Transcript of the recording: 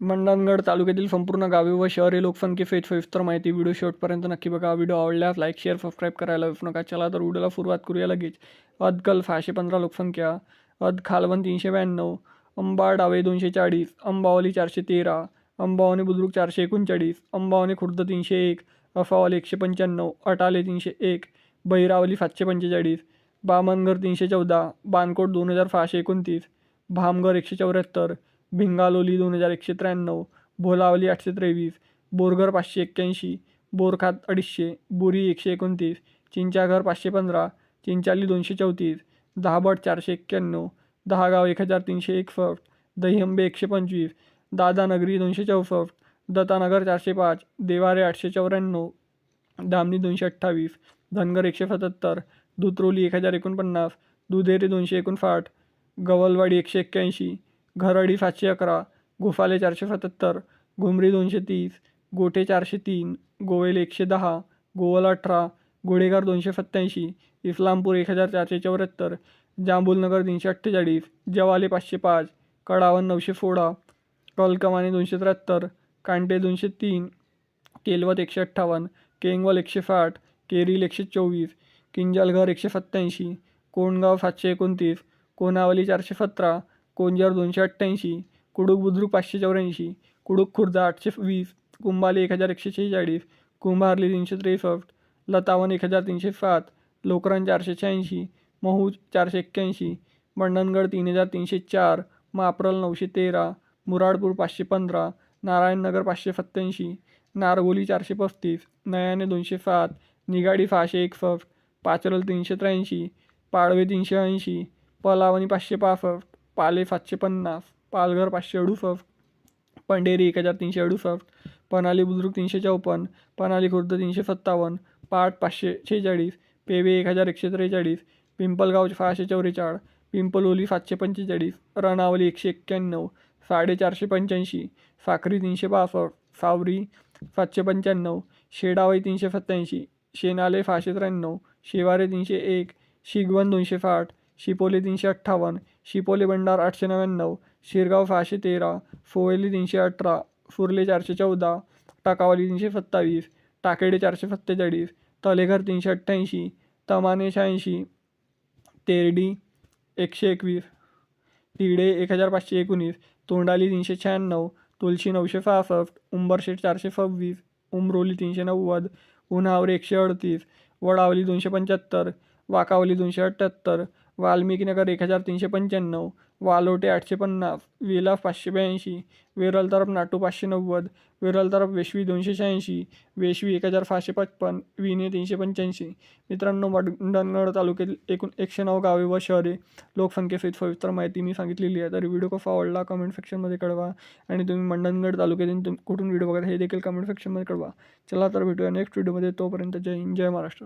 मंडणगड तालुक्यातील संपूर्ण गावे व शहरे लोकसंख्येसहित सविस्तर माहिती व्हिडिओ शेवटपर्यंत नक्की बघा. व्हिडिओ आवडल्यास लाईक शेअर सबस्क्राईब करायला विसरू नका. चला तर व्हिडिओला सुरुवात करूया लगेच. अदकल 615 लोकसंख्या, खालवन 392, अंबा डावे 240, अंबावली 413, अंबावणे बुद्रुक 439, अंबावणे खुर्द 301, अफावली 195, अटाले 301, बहिरावली 745, बामणघर 314, बानकोट 2629, भामघर 174, भिंगालोली 2193, भोलावली 823, बोरघर 581, बोरखात 250, बोरी 129, चिंचाघर 515, चिंचाली 234, दहाबट 491, दहागाव 1361, दहीहंबे 125, दादानगरी 264, दत्तानगर 405, देवारे 894, धामणी 228, धनगर 177, दुत्रोली 1049, दुधेरी 259, गवलवाडी 181, घरडी 711, घोसाले 477, घुमरी 230, गोठे 403, गोवेल 110, गोवल 18, गोडेगार 287, इस्लामपूर 1474, जांभूलनगर 348, जवाले 505, कडावन 916, कलकमानी 273, कांटे 203, केलवत 158, केंगवल 160, केरील 124, किंजलघर 187, कोंडगाव 729, कोणावली 417, कोंजर 288, कुडूक बुद्रुक 584, कुडूक खुर्द 820, कुंभाली 1146, कुंभारली 363, लतावन 1307, लोकरन 486, महू 481, मंडणगड 3304, माप्रल 913, मुराडपूर 515, नारायणनगर 587, नारगोली 435, नयाने 207, निगाडी 661, पाचरल 383, पाळवे 380, पलावणी 565, पाले 750, पालघर 568, पंढेरी 1368, पनाली बुद्रुक 354, पनाली खुर्द 357, पाट 546, पेवे 1143, पिंपलगाव 644, पिंपलोली 745, रणावली 191, 485, साखरी 362, सावरी 795, शेडावई 387, शेनाले 693, शेवारे 301, शिगवण 260, शिपोली 358, शिपोली बंडार 899, शिरगाव 613, फोयली 318, सुर्ले 414, टाकावली 327, टाकेडे 447, तलेघर 388, तमाने 86, तेरडी 121, तिडे 1519, तोंडाली 396, तुलशी 966, उंबरशेट 426, उमरोली 390, उन्हावरे 138, वडावली 275, वाकावली 278, वाल्मिकीनगर 1395, वालोटे 850, विलास 582, वेरल तरफ नाटू 590, वेरल तरफ वेशवी 286, वेशवी 1655, विने 385. मित्रांनो, मंडणगड तालुक्यातील एकूण 109 गावे व शहरे लोकसंख्येसहित सविस्तर माहिती मी सांगितलेली आहे. तर व्हिडिओ कसा आवडला कमेंट सेक्शनमध्ये कळवा आणि तुम्ही मंडणगड तालुक्यातून कुठून व्हिडिओ बघा हे देखील कमेंट सेक्शनमध्ये कळवा. चला तर भेटूया नेक्स्ट व्हिडिओमध्ये. तोपर्यंत जय हिंद, जय महाराष्ट्र.